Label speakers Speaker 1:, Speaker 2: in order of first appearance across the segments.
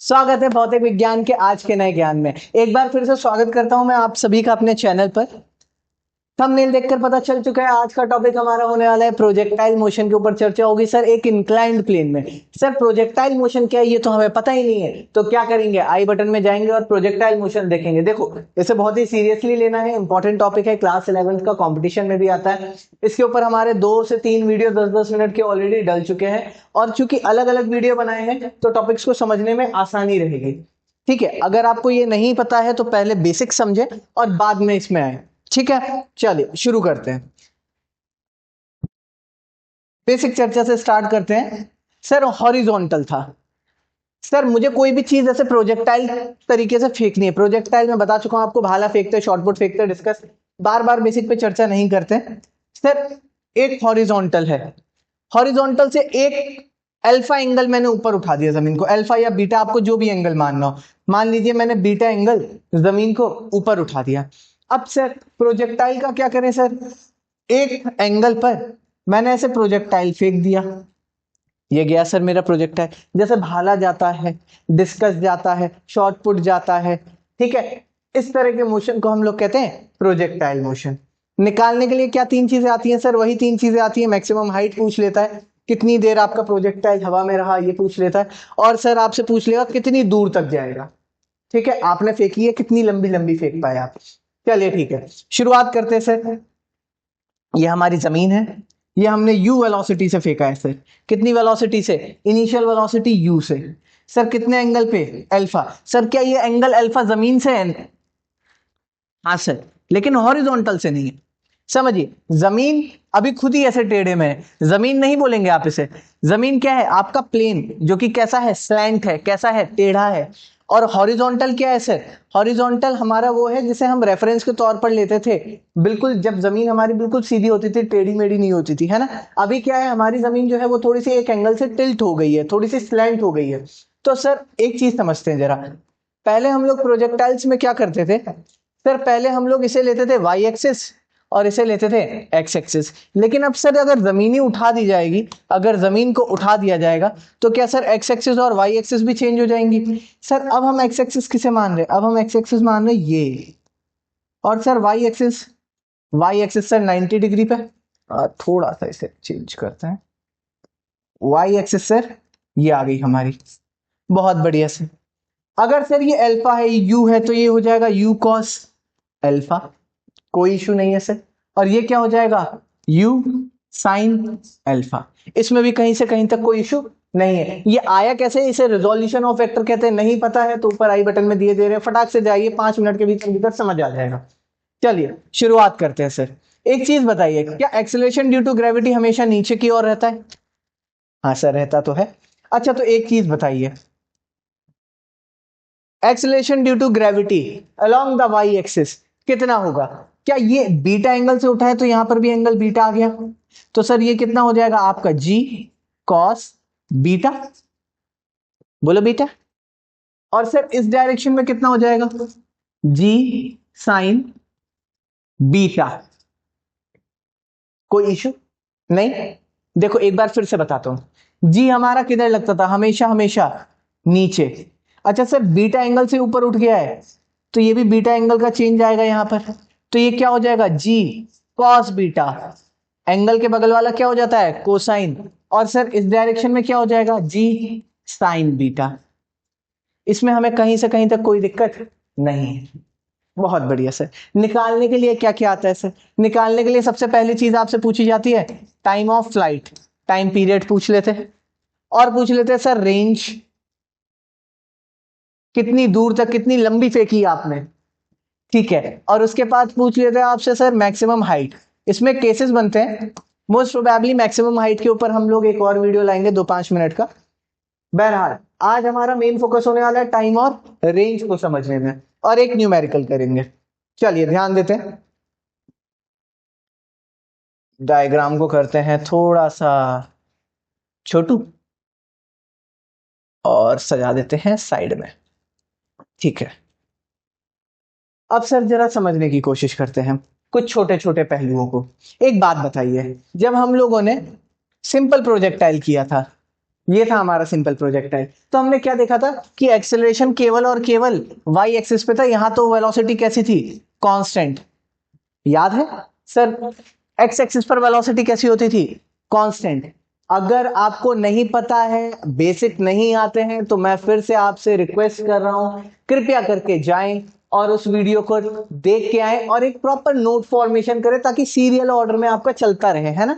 Speaker 1: स्वागत है भौतिक विज्ञान के आज के नए ज्ञान में। एक बार फिर से स्वागत करता हूं मैं आप सभी का अपने चैनल पर। थंबनेल देखकर पता चल चुका है आज का टॉपिक हमारा होने वाला है प्रोजेक्टाइल मोशन के ऊपर चर्चा होगी सर एक इंक्लाइंड प्लेन में। सर प्रोजेक्टाइल मोशन क्या है ये तो हमें पता ही नहीं है, तो क्या करेंगे आई बटन में जाएंगे और प्रोजेक्टाइल मोशन देखेंगे। देखो इसे बहुत ही सीरियसली लेना है, इंपॉर्टेंट टॉपिक है, क्लास 11 का कॉम्पिटिशन में भी आता है। इसके ऊपर हमारे 2 से 3 वीडियो 10-10 मिनट के ऑलरेडी डल चुके हैं और चूंकि अलग अलग वीडियो बनाए हैं तो टॉपिक्स को समझने में आसानी रहेगी। ठीक है, अगर आपको ये नहीं पता है तो पहले बेसिक समझे और बाद में इसमें आए। ठीक है, चलिए शुरू करते हैं। बेसिक चर्चा से स्टार्ट करते हैं। सर हॉरिजॉन्टल था। सर मुझे कोई भी चीज ऐसे प्रोजेक्टाइल तरीके से फेंकनी है। प्रोजेक्टाइल मैं बता चुका हूं आपको, भाला फेंकते, शॉर्टपुट फेंकते, डिस्कस, बार बार बेसिक पे चर्चा नहीं करते। सर एक हॉरिजॉन्टल है, हॉरिजॉन्टल से एक अल्फा एंगल मैंने ऊपर उठा दिया जमीन को, अल्फा या बीटा आपको जो भी एंगल मानना हो, मान लीजिए मैंने बीटा एंगल जमीन को ऊपर उठा दिया। अब सर प्रोजेक्टाइल का क्या करें सर, एक एंगल पर मैंने ऐसे प्रोजेक्टाइल फेंक दिया, ये गया सर मेरा प्रोजेक्टाइल। जैसे भाला जाता है, डिस्कस जाता है, शॉर्टपुट जाता है, ठीक है, इस तरह के मोशन को हम लोग कहते हैं प्रोजेक्टाइल मोशन। निकालने के लिए क्या 3 चीजें आती हैं सर, वही 3 चीजें आती हैं। मैक्सिमम हाइट पूछ लेता है, कितनी देर आपका प्रोजेक्टाइल हवा में रहा ये पूछ लेता है, और सर आपसे पूछ लेगा कितनी दूर तक जाएगा। ठीक है, आपने फेंकी है, कितनी लंबी लंबी फेंक पाए आप। चलिए ठीक है, शुरुआत करते हैं सर। ये हमारी जमीन है, ये हमने u वेलोसिटी से फेंका है सर। कितनी वेलोसिटी से, इनिशियल वेलोसिटी u से। सर कितने एंगल पे, अल्फा। सर क्या ये एंगल अल्फा जमीन से है? हाँ सर, लेकिन हॉरिजॉन्टल से नहीं है। समझिए, जमीन अभी खुद ही ऐसे टेढ़े में है, जमीन नहीं बोलेंगे आप इसे। जमीन क्या है, आपका प्लेन जो कि कैसा है, स्लैंट है, कैसा है, टेढ़ा है। और हॉरिजॉन्टल क्या है सर, हॉरिजॉन्टल हमारा वो है जिसे हम रेफरेंस के तौर पर लेते थे, बिल्कुल जब जमीन हमारी बिल्कुल सीधी होती थी, टेढ़ी मेढ़ी नहीं होती थी, है ना। अभी क्या है, हमारी जमीन जो है वो थोड़ी सी एक एंगल से टिल्ट हो गई है, थोड़ी सी स्लैंट हो गई है। तो सर एक चीज समझते हैं जरा, पहले हम लोग प्रोजेक्टाइल्स में क्या करते थे सर, पहले हम लोग इसे लेते थे वाई एक्सिस और इसे लेते थे एक्स एक्सिस। लेकिन अब सर अगर जमीन ही उठा दी जाएगी, अगर जमीन को उठा दिया जाएगा तो क्या सर एक्स एक्सिस और वाई एक्सिस भी चेंज हो जाएंगी। सर अब हम एक्स एक्सिस किसे मान रहे हैं, अब हम एक्स एक्सिस मान रहे हैं ये, और sir Y axis sir 90 degree पे। थोड़ा सा इसे चेंज करते हैं, वाई एक्सिस सर ये आ गई हमारी, बहुत बढ़िया से। अगर सर ये अल्फा है, यू है, तो ये हो जाएगा यू कॉस अल्फा, कोई इशू नहीं है सर। और ये क्या हो जाएगा, u साइन अल्फा, इसमें भी कहीं से कहीं तक कोई इशू नहीं है। ये आया कैसे, इसे रिजोल्यूशन ऑफ वेक्टर कहते हैं। नहीं पता है तो ऊपर आई बटन में दिए दे रहे हैं, फटाक से जाइए, 5 मिनट के भीतर भीतर समझ आ जाएगा। चलिए शुरुआत करते हैं सर। एक चीज बताइए, क्या एक्सेलरेशन ड्यू टू ग्रेविटी हमेशा नीचे की ओर रहता है? हाँ सर रहता तो है। अच्छा तो एक चीज बताइए, acceleration due to gravity along the Y axis कितना होगा? क्या ये बीटा एंगल से उठा है तो यहां पर भी एंगल बीटा आ गया, तो सर ये कितना हो जाएगा आपका जी कॉस बीटा, बोलो बीटा। और सर इस डायरेक्शन में कितना हो जाएगा, जी साइन बीटा, कोई इशू नहीं। देखो एक बार फिर से बताता हूं, जी हमारा किधर लगता था, हमेशा हमेशा नीचे। अच्छा सर बीटा एंगल से ऊपर उठ गया है तो ये भी बीटा एंगल का चेंज आएगा यहां पर, तो ये क्या हो जाएगा, जी कॉस बीटा, एंगल के बगल वाला क्या हो जाता है, कोसाइन। और सर इस डायरेक्शन में क्या हो जाएगा, जी साइन बीटा। इसमें हमें कहीं से कहीं तक कोई दिक्कत नहीं है। बहुत बढ़िया सर। निकालने के लिए क्या क्या आता है सर, निकालने के लिए सबसे पहली चीज आपसे पूछी जाती है time of flight, time period पूछ लेते हैं, और पूछ लेते हैं सर रेंज, कितनी दूर तक कितनी लंबी फेंकी आपने, ठीक है। और उसके बाद पूछ लेते हैं आपसे सर मैक्सिमम हाइट। इसमें केसेस बनते हैं, मोस्ट प्रोबेबली मैक्सिमम हाइट के ऊपर हम लोग एक और वीडियो लाएंगे 2-5 मिनट का। बहरहाल आज हमारा मेन फोकस होने वाला है टाइम और रेंज को समझने में, और एक न्यूमेरिकल करेंगे। चलिए ध्यान देते हैं, डायग्राम को करते हैं थोड़ा सा छोटू और सजा देते हैं साइड में, ठीक है। अब सर जरा समझने की कोशिश करते हैं कुछ छोटे छोटे पहलुओं को। एक बात बताइए, जब हम लोगों ने सिंपल प्रोजेक्टाइल किया था, ये था हमारा सिंपल प्रोजेक्टाइल। तो हमने क्या देखा था कि एक्सेलरेशन केवल और केवल वाई एक्सिस पे था, यहां तो वेलोसिटी कैसी थी, कांस्टेंट। याद है सर एक्स एक्सिस पर वेलोसिटी कैसी होती थी, कांस्टेंट। अगर आपको नहीं पता है, बेसिक नहीं आते हैं, तो मैं फिर से आपसे रिक्वेस्ट कर रहा हूं, कृपया करके जाएं और उस वीडियो को देख के आए और एक प्रॉपर नोट फॉर्मेशन करें ताकि सीरियल ऑर्डर में आपका चलता रहे, है ना।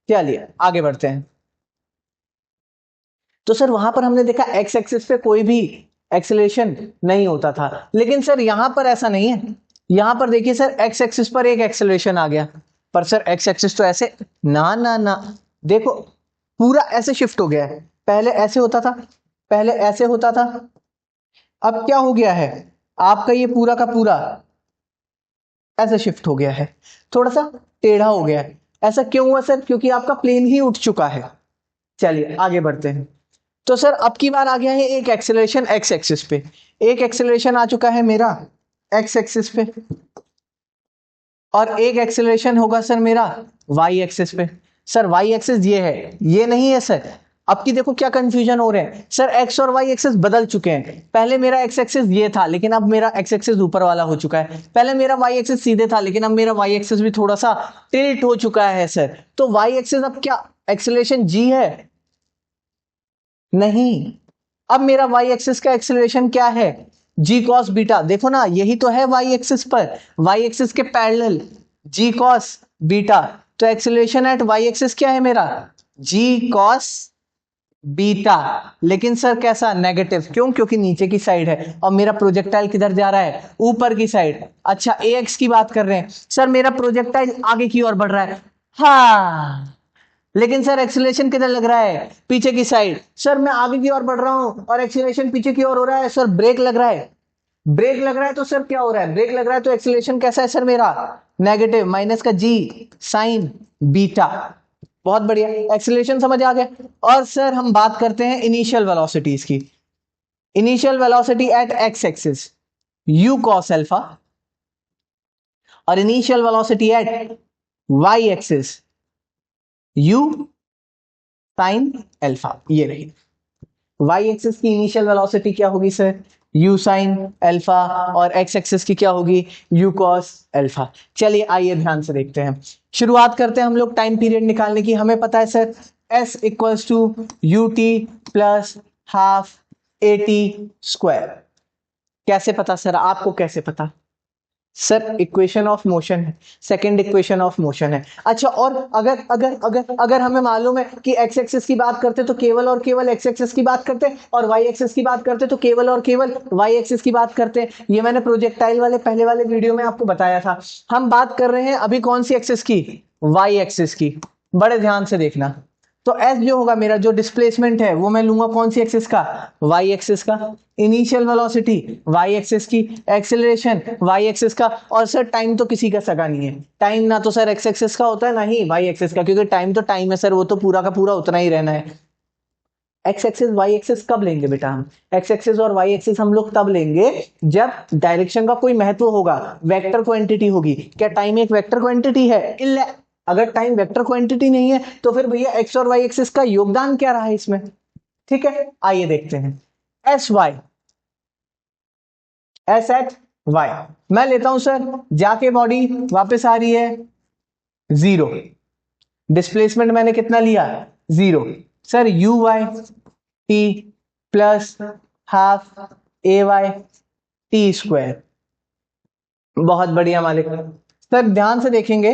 Speaker 1: चलिए आगे बढ़ते हैं। तो सर वहां पर हमने देखा एक्स एक्सिस पे कोई भी एक्सेलरेशन नहीं होता था, लेकिन सर यहां पर ऐसा नहीं है। यहां पर देखिए सर एक्स एक्सिस पर एक एक्सेलरेशन आ गया, पर सर एक्स एक्सिस तो ऐसे, ना ना ना, देखो पूरा ऐसे शिफ्ट हो गया है। पहले ऐसे होता था, पहले ऐसे होता था, अब क्या हो गया है, आपका ये पूरा का पूरा ऐसे शिफ्ट हो गया है, थोड़ा सा टेढ़ा हो गया है। ऐसा क्यों हुआ सर, क्योंकि आपका प्लेन ही उठ चुका है। चलिए आगे बढ़ते हैं। तो सर अब की बार आ गया है एक एक्सेलरेशन एक्स एक्सिस पे, एक एक्सेलरेशन आ चुका है मेरा एक्स एक्सिस पे, और एक एक्सेलरेशन होगा सर मेरा वाई एक्सिस पे। सर वाई एक्सिस ये है, ये नहीं है सर। अब की देखो क्या कंफ्यूजन हो रहे हैं सर, एक्स और वाई एक्सिस बदल चुके हैं। पहले मेरा एक्स एक्सिस ये था, लेकिन अब मेरा एक्स एक्सिस ऊपर वाला हो चुका है। पहले मेरा वाई एक्सिस सीधे था, लेकिन अब मेरा वाई एक्सिस भी थोड़ा सा टिल्ट हो चुका है सर। तो वाई एक्सिस अब क्या एक्सेलरेशन जी है, नहीं। अब मेरा वाई एक्सिस का एक्सेलरेशन क्या है, जी कॉस बीटा। देखो ना यही तो है वाई एक्सिस पर, वाई एक्सिस के पैरेलल जी कॉस बीटा। तो एक्सेलरेशन एट वाई एक्सिस क्या है मेरा, जी कॉस बीटा। लेकिन सर कैसा, नेगेटिव। क्यों, क्योंकि नीचे की साइड है और मेरा प्रोजेक्टाइल किधर जा रहा है, ऊपर की साइड। अच्छा ए एक्स की बात कर रहे हैं सर, मेरा प्रोजेक्टाइल आगे की ओर बढ़ रहा है, हाँ, लेकिन सर एक्सीलरेशन किधर लग रहा है, पीछे की साइड। सर मैं आगे की ओर बढ़ रहा हूं और एक्सीलरेशन पीछे की ओर हो रहा है, सर ब्रेक लग रहा है, ब्रेक लग रहा है। तो सर क्या हो रहा है, ब्रेक लग रहा है, तो एक्सीलरेशन कैसा है सर मेरा, नेगेटिव, माइनस का जी साइन बीटा। बहुत बढ़िया, एक्सीलरेशन समझ आ गया। और सर हम बात करते हैं इनिशियल वेलोसिटीज की। Initial velocity at X axis U cos alpha, और initial velocity at Y axis U sine alpha. ये रही वाई एक्सिस की इनिशियल वेलोसिटी क्या होगी सर, यू साइन अल्फा, और एक्स एक्सिस की क्या होगी, यू कॉस अल्फा। चलिए आइए ध्यान से देखते हैं। शुरुआत करते हैं हम लोग टाइम पीरियड निकालने की। हमें पता है sir S equals to U T plus half A T square. कैसे पता सर, आपको कैसे पता सर, इक्वेशन ऑफ मोशन है, सेकंड इक्वेशन ऑफ मोशन है। अच्छा, और अगर अगर अगर अगर हमें मालूम है कि एक्स एक्सिस की बात करते तो केवल और केवल एक्स एक्सिस की बात करते, और वाई एक्सिस की बात करते तो केवल और केवल वाई एक्सिस की बात करते। ये मैंने प्रोजेक्टाइल वाले पहले वाले वीडियो में आपको बताया था। हम बात कर रहे हैं अभी कौन सी एक्सिस की, वाई एक्सिस की। बड़े ध्यान से देखना। तो एस जो होगा मेरा, जो डिस्प्लेसमेंट है, वो मैं लूंगा कौन सी एक्सिस का, वाई एक्सिस का। इनिशियल वेलोसिटी वाई एक्सिस की, एक्सेलरेशन वाई एक्सिस का। और सर टाइम तो किसी का सगा नहीं है, टाइम ना तो सर एक्स एक्सिस का होता है, ना ही वाई एक्सिस का, क्योंकि टाइम तो टाइम है सर, वो तो पूरा का पूरा उतना ही रहना है। एक्स एक्सिस वाई एक्सिस कब लेंगे बेटा हम, एक्स एक्सिस और वाई एक्सिस हम लोग तब लेंगे जब डायरेक्शन का कोई महत्व होगा, वेक्टर क्वांटिटी होगी। क्या टाइम एक वेक्टर क्वांटिटी है, अगर टाइम वेक्टर क्वांटिटी नहीं है तो फिर भैया एक्स और वाई एक्सिस का योगदान क्या रहा है इसमें। ठीक है, आइए देखते हैं। S Y, S at Y मैं लेता हूं सर, जाके बॉडी वापस आ रही है जीरो, डिस्प्लेसमेंट मैंने कितना लिया, zero. Sir U Y T plus half A Y T square. बहुत बढ़िया मालिक। सर ध्यान से देखेंगे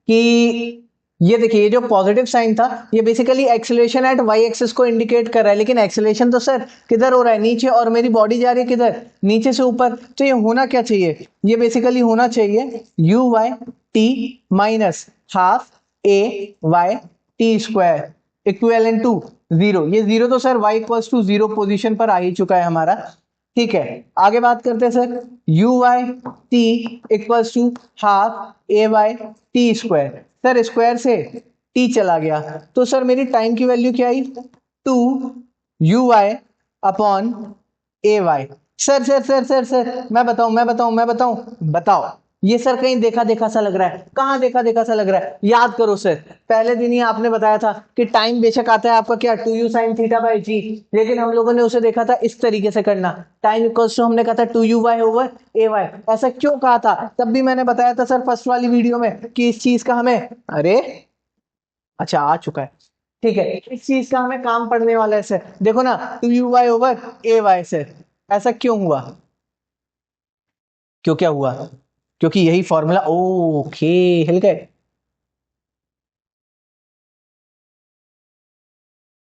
Speaker 1: कि ये देखिए, ये जो पॉजिटिव साइन था ये basically acceleration at Y axis को इंडिकेट कर रहा है, लेकिन एक्सेलरेशन तो सर किधर हो रहा है, नीचे, और मेरी बॉडी जा रही है किधर, नीचे से ऊपर। तो ये होना क्या चाहिए, ये बेसिकली होना चाहिए U Y T minus half A Y T square equivalent to zero. ये जीरो तो sir Y equals to zero position पर आ ही चुका है हमारा। ठीक है, आगे बात करते हैं sir, U Y T equals to half A Y T square. Sir square से टी चला गया, तो सर मेरी टाइम की वैल्यू क्या आई, two U Y upon A Y. Sir sir sir sir sir मैं बताऊं, बताओ, ये सर कहीं देखा देखा सा लग रहा है, कहाँ देखा देखा सा लग रहा है, याद करो सर, पहले दिन ही आपने बताया था कि टाइम बेशक आता है आपका क्या 2u sin थीटा बाई जी, लेकिन हम लोगों ने उसे देखा था इस तरीके से करना, टाइम इक्वल्स टू हमने कहा था 2u ओवर ay। ऐसा क्यों कहा था? तब भी मैंने बताया था सर फर्स्ट वाली वीडियो में कि इस चीज का हमें, अरे अच्छा आ चुका है, ठीक है, इस चीज का हमें काम पड़ने वाला है सर। देखो ना 2u ओवर ay सर, ऐसा क्यों हुआ? क्यों क्या हुआ? क्योंकि यही फॉर्मूला, ओके हिल गए,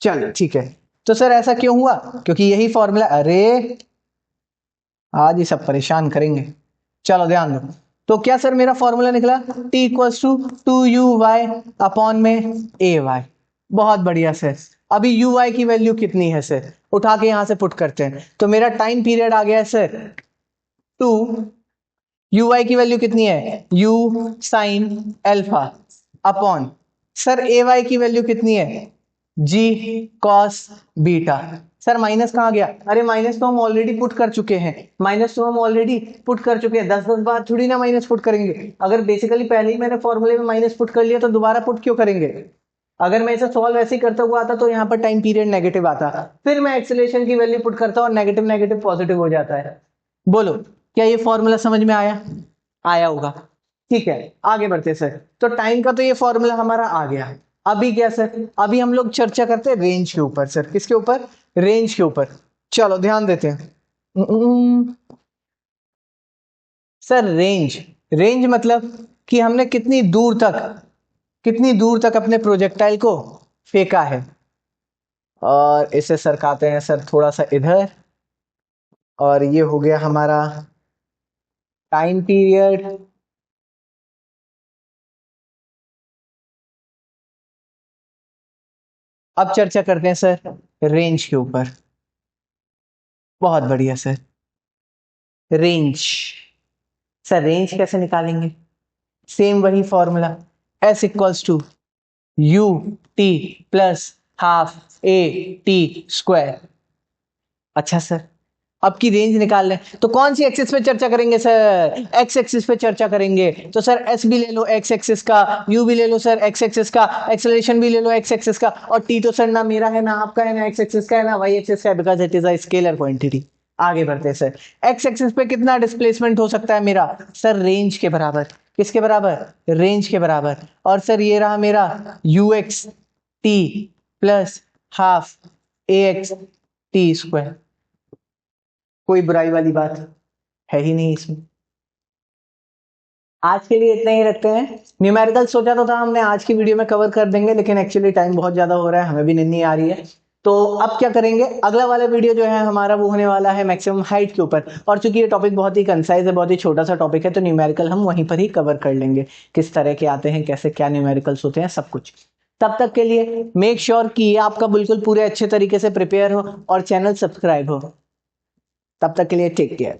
Speaker 1: चलो ठीक है। तो सर ऐसा क्यों हुआ? क्योंकि यही फॉर्मूला, अरे आज ही सब परेशान करेंगे, चलो ध्यान दो। तो क्या सर मेरा फॉर्मूला निकला t equals to 2u upon में ay। बहुत बढ़िया सर। अभी ui की वैल्यू कितनी है सर? उठा के यहां से पुट करते हैं, तो मेरा टाइम पीरियड आ गया है सर 2, ui की वैल्यू कितनी है u sine alpha upon, sir ay की वैल्यू कितनी है g cos beta. Sir minus कहाँ गया? अरे माइनस तो हम ऑलरेडी पुट कर चुके हैं, माइनस तो हम ऑलरेडी पुट कर चुके हैं, 10 10 बार थोड़ी ना माइनस पुट करेंगे। अगर बेसिकली पहले ही मैंने फॉर्मूले में माइनस पुट कर लिया तो दोबारा पुट क्यों करेंगे? अगर मैं इसे सॉल्व ऐसे ही करता हुआ आता तो यहाँ पर टाइम पीरियड नेगेटिव आता, फिर मैं एक्सेलरेशन की वैल्यू पुट करता और नेगेटिव नेगेटिव पॉजिटिव हो जाता है। बोलो क्या ये फॉर्मूला समझ में आया? आया होगा, ठीक है। आगे बढ़ते सर, तो टाइम का तो ये फॉर्मूला हमारा आ गया। अभी क्या सर? अभी हम लोग चर्चा करते हैं रेंज के ऊपर सर। किसके ऊपर? रेंज के ऊपर। चलो ध्यान देते हैं। सर रेंज, रेंज मतलब कि हमने कितनी दूर तक अपने प्रोजेक्टाइल को फेंका है। और इसे सरकाते हैं सर थोड़ा सा इधर, और ये हो गया हमारा टाइम पीरियड। अब चर्चा करते हैं सर रेंज के ऊपर। बहुत बढ़िया सर। रेंज, सर रेंज कैसे निकालेंगे? सेम वही formula, S equals to U T plus half A T square. अच्छा सर, अब की रेंज निकाल लें तो कौन सी एक्सिस पे चर्चा करेंगे सर? एक्स एक्सिस पे चर्चा करेंगे। तो सर एस भी ले लो एक्स एक्सिस का, यू भी ले लो सर एक्स एक्सिस का, एक्सेलरेशन भी ले लो एक्स एक्सिस का, और टी तो सर ना मेरा है ना आपका है ना एक्स एक्सिस का है ना वाई एक्सिस का है, because it is a scalar quantity. आगे बढ़ते हैं सर। एक्स एक्सिस पे कितना डिस्प्लेसमेंट हो सकता है मेरा? सर रेंज के बराबर। किसके बराबर? रेंज के बराबर। और सर ये रहा मेरा you x T plus half A x T square. कोई बुराई वाली बात है ही नहीं इसमें। आज के लिए इतना ही रखते हैं। न्यूमेरिकल सोचा तो था हमने आज की वीडियो में कवर कर देंगे, लेकिन एक्चुअली टाइम बहुत ज्यादा हो रहा है, हमें भी नींद नहीं आ रही है। तो अब क्या करेंगे, अगला वाला वीडियो जो है हमारा वो होने वाला है मैक्सिमम हाइट के ऊपर। और चूंकि ये टॉपिक बहुत ही कंसाइज है, बहुत ही छोटा सा टॉपिक है, तो न्यूमेरिकल हम वहीं पर ही कवर कर लेंगे, किस तरह के आते हैं, कैसे क्या न्यूमेरिकल्स होते हैं, सब कुछ। तब तक के लिए मेक श्योर कि ये आपका बिल्कुल पूरे अच्छे तरीके से प्रिपेयर हो और चैनल सब्सक्राइब हो। तब तक के लिए टेक केयर।